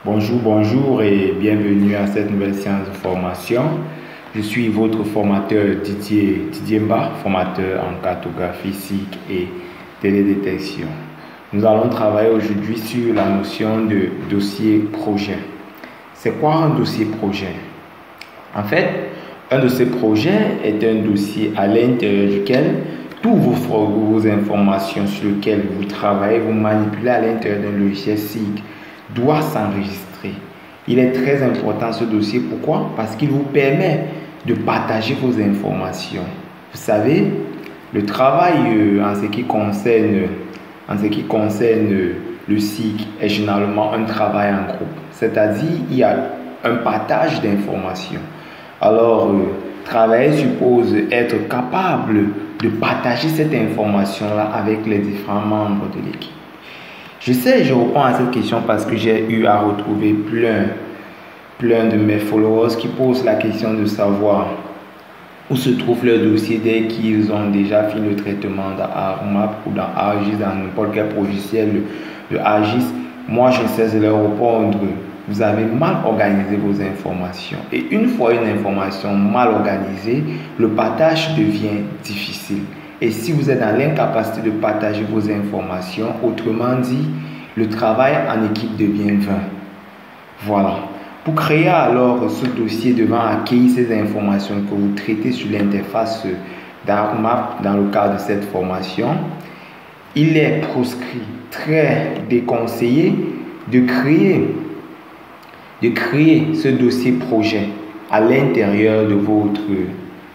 Bonjour, bonjour et bienvenue à cette nouvelle séance de formation. Je suis votre formateur Didier Mba, formateur en cartographie SIC et télédétection. Nous allons travailler aujourd'hui sur la notion de dossier projet. C'est quoi un dossier projet? En fait, un dossier projet est un dossier à l'intérieur duquel toutes vos informations sur lesquelles vous travaillez, vous manipulez à l'intérieur d'un logiciel SIC doit s'enregistrer. Il est très important ce dossier. Pourquoi? Parce qu'il vous permet de partager vos informations. Vous savez, le travail en ce qui concerne le SIC est généralement un travail en groupe. C'est-à-dire, il y a un partage d'informations. Alors, travailler suppose être capable de partager cette information-là avec les différents membres de l'équipe. Je reprends à cette question parce que j'ai eu à retrouver plein de mes followers qui posent la question de savoir où se trouve leur dossier dès qu'ils ont déjà fini le traitement dans ARMAP ou dans ARGIS, dans n'importe quel logiciel de ARGIS. Moi, je sais leur répondre. Vous avez mal organisé vos informations. Et une fois une information mal organisée, le partage devient difficile. Et si vous êtes dans l'incapacité de partager vos informations, autrement dit, le travail en équipe devient vain. Voilà. Pour créer alors ce dossier devant accueillir ces informations que vous traitez sur l'interface d'ARMAP dans le cadre de cette formation, il est proscrit, très déconseillé de créer ce dossier projet à l'intérieur de votre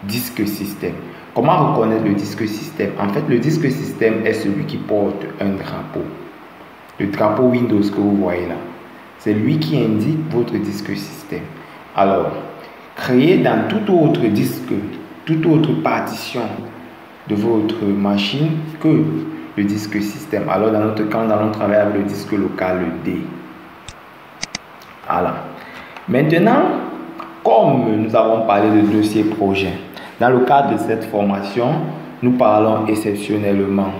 disque système. Comment reconnaître le disque système? En fait, le disque système est celui qui porte un drapeau. Le drapeau Windows que vous voyez là. C'est lui qui indique votre disque système. Alors, créez dans tout autre disque, toute autre partition de votre machine que le disque système. Alors, dans notre cas, nous allons travailler avec le disque local, le D. Voilà. Maintenant, comme nous avons parlé de dossier projet, dans le cadre de cette formation, nous parlons exceptionnellement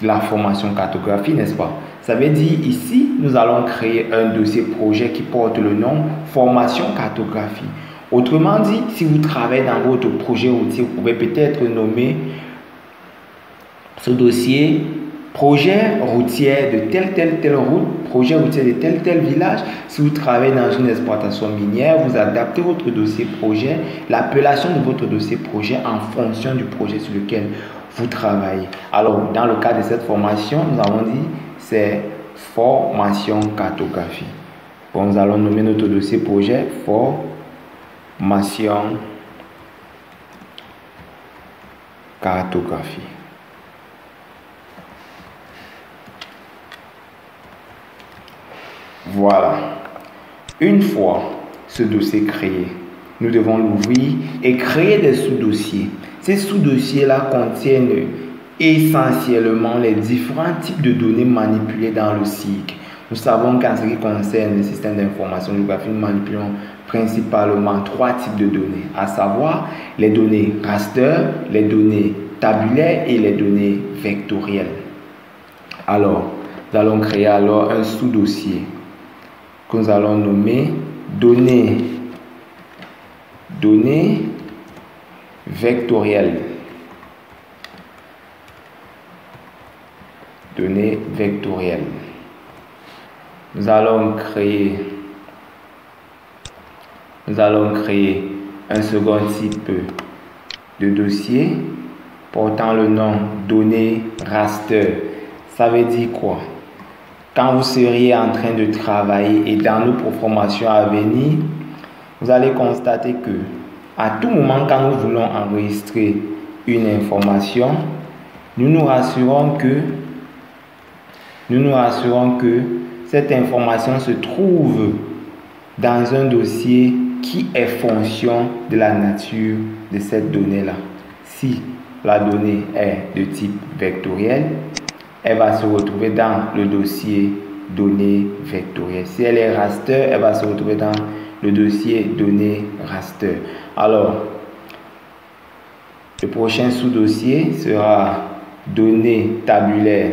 de la formation cartographie, n'est-ce pas? Ça veut dire ici, nous allons créer un dossier projet qui porte le nom formation cartographie. Autrement dit, si vous travaillez dans votre projet routier, vous pouvez peut-être nommer ce dossier projet routier de telle route, projet routier de tel village. Si vous travaillez dans une exploitation minière, vous adaptez votre dossier projet, l'appellation de votre dossier projet en fonction du projet sur lequel vous travaillez. Alors, dans le cadre de cette formation, nous avons dit c'est formation cartographie. Bon, nous allons nommer notre dossier projet formation cartographie. Voilà. Une fois ce dossier créé, nous devons l'ouvrir et créer des sous-dossiers. Ces sous-dossiers-là contiennent essentiellement les différents types de données manipulées dans le SIC. Nous savons qu'en ce qui concerne le système d'information géographique, nous manipulons principalement 3 types de données, à savoir les données raster, les données tabulaires et les données vectorielles. Alors, nous allons créer alors un sous-dossier que nous allons nommer données vectorielles. Données vectorielles. Nous allons créer un second type de dossier portant le nom données raster. Ça veut dire quoi? Quand vous seriez en train de travailler et dans nos formations à venir, vous allez constater que à tout moment quand nous voulons enregistrer une information, nous nous rassurons que cette information se trouve dans un dossier qui est fonction de la nature de cette donnée-là. Si la donnée est de type vectoriel, elle va se retrouver dans le dossier données vectorielles. Si elle est raster, elle va se retrouver dans le dossier données raster. Alors, le prochain sous-dossier sera données tabulaires.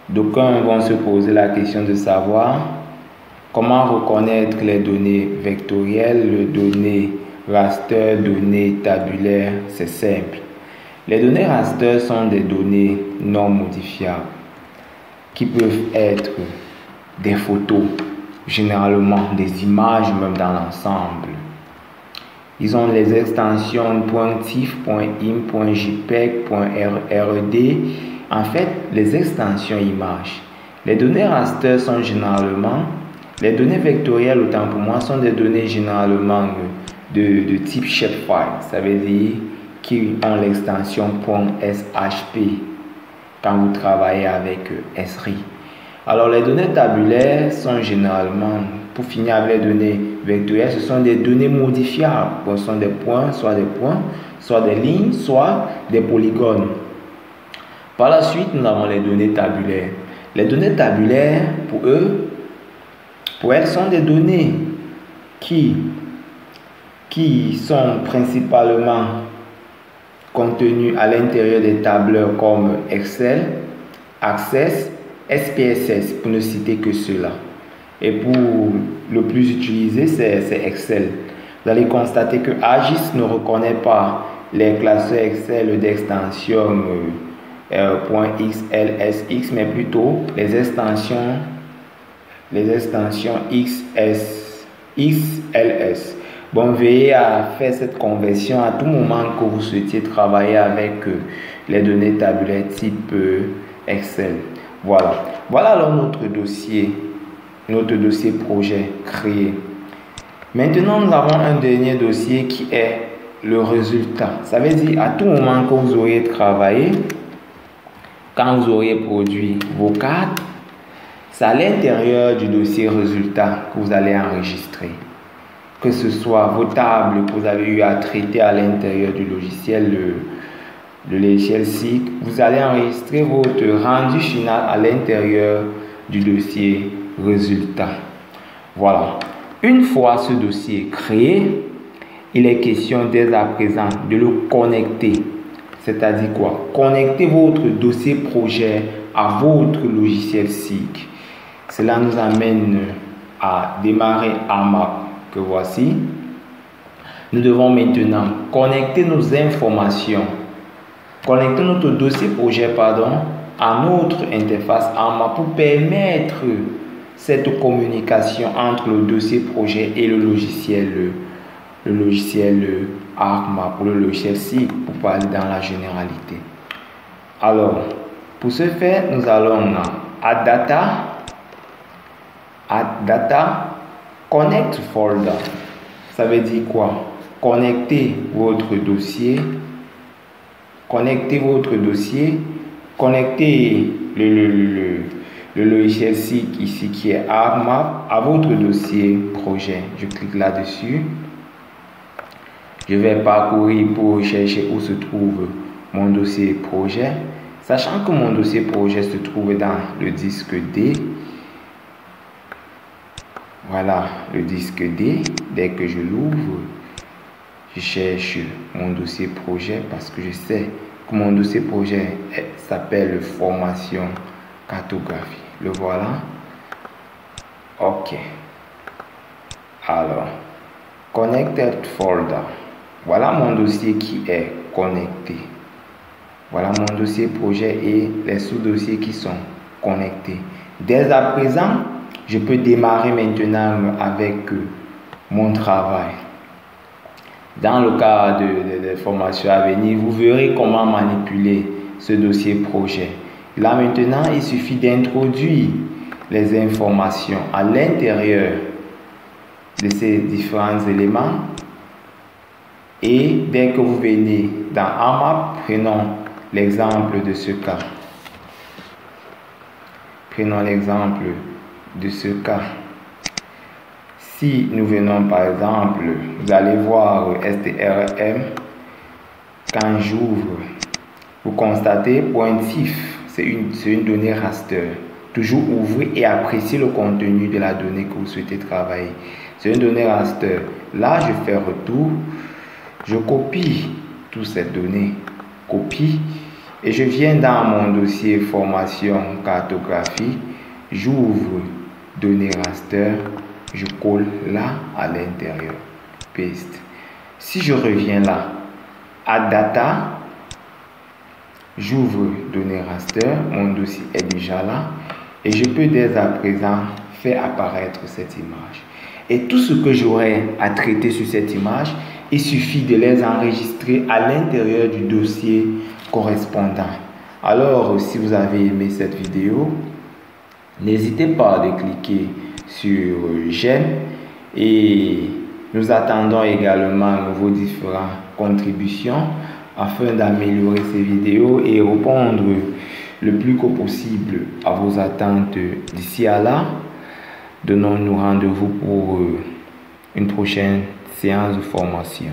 D'aucuns vont se poser la question de savoir comment reconnaître les données vectorielles, les données raster, données tabulaires. C'est simple. Les données raster sont des données non modifiables qui peuvent être des photos, généralement des images même dans l'ensemble. Ils ont les extensions .tif, .im, .jpeg, .rd. En fait, les extensions images. Les données raster sont généralement, les données vectorielles autant pour moi sont des données généralement de type shapefile. Ça veut dire qui ont l'extension .shp quand vous travaillez avec Esri. Alors les données tabulaires sont généralement, pour finir avec les données vectorielles, ce sont des données modifiables. Ce sont des points, soit des lignes, soit des polygones. Par la suite, nous avons les données tabulaires. Les données tabulaires, pour elles, sont des données qui sont principalement contenues à l'intérieur des tableurs comme Excel, Access, SPSS, pour ne citer que cela. Et pour le plus utilisé, c'est Excel. Vous allez constater que AGIS ne reconnaît pas les classeurs Excel d'extension .xlsx, mais plutôt les extensions XLS. Bon, veillez à faire cette conversion à tout moment que vous souhaitiez travailler avec les données tabulaires type Excel. Voilà alors notre dossier projet créé. Maintenant, nous avons un dernier dossier qui est le résultat. Ça veut dire à tout moment que vous auriez travaillé, quand vous auriez produit vos cartes, c'est à l'intérieur du dossier résultat que vous allez enregistrer. Que ce soit vos tables que vous avez eu à traiter à l'intérieur du logiciel, le logiciel SIG, vous allez enregistrer votre rendu final à l'intérieur du dossier résultat. Voilà. Une fois ce dossier créé, il est question dès à présent de le connecter. C'est-à-dire quoi? Connecter votre dossier projet à votre logiciel SIG. Cela nous amène à démarrer AMAP que voici. Nous devons maintenant connecter nos informations, connecter notre dossier projet à notre interface AMAP pour permettre cette communication entre le dossier projet et le logiciel ARMAP, pour le logiciel SIG, pour parler dans la généralité. Alors, pour ce faire, nous allons à Data, Connect Folder. Ça veut dire quoi? Connecter votre dossier, connecter le logiciel SIG ici qui est ARMAP à votre dossier projet. Je clique là-dessus. Je vais parcourir pour chercher où se trouve mon dossier projet, sachant que mon dossier projet se trouve dans le disque D. Voilà le disque D. Dès que je l'ouvre, je cherche mon dossier projet parce que je sais que mon dossier projet s'appelle formation cartographie. Le voilà. OK. Alors, Connected Folder. Voilà mon dossier qui est connecté. Voilà mon dossier projet et les sous-dossiers qui sont connectés. Dès à présent, je peux démarrer maintenant avec mon travail. Dans le cas de formations à venir, vous verrez comment manipuler ce dossier projet. Là maintenant, il suffit d'introduire les informations à l'intérieur de ces différents éléments. Et dès que vous venez dans AMAP, prenons l'exemple de ce cas. Prenons l'exemple de ce cas. Si nous venons par exemple, vous allez voir STRM, quand j'ouvre, vous constatez pointif, c'est une donnée raster. Toujours ouvrir et apprécier le contenu de la donnée que vous souhaitez travailler. C'est une donnée raster. Là, je fais retour, je copie toutes ces données, copie, Et je viens dans mon dossier formation cartographie, j'ouvre données raster, je colle là à l'intérieur, paste. Si je reviens là, à data, j'ouvre données raster, mon dossier est déjà là et je peux dès à présent faire apparaître cette image. Et tout ce que j'aurai à traiter sur cette image, il suffit de les enregistrer à l'intérieur du dossier correspondant. Alors, si vous avez aimé cette vidéo, n'hésitez pas à cliquer sur j'aime et nous attendons également vos différentes contributions afin d'améliorer ces vidéos et répondre le plus tôt possible à vos attentes. D'ici à là, donnons-nous rendez-vous pour une prochaine séance de formation.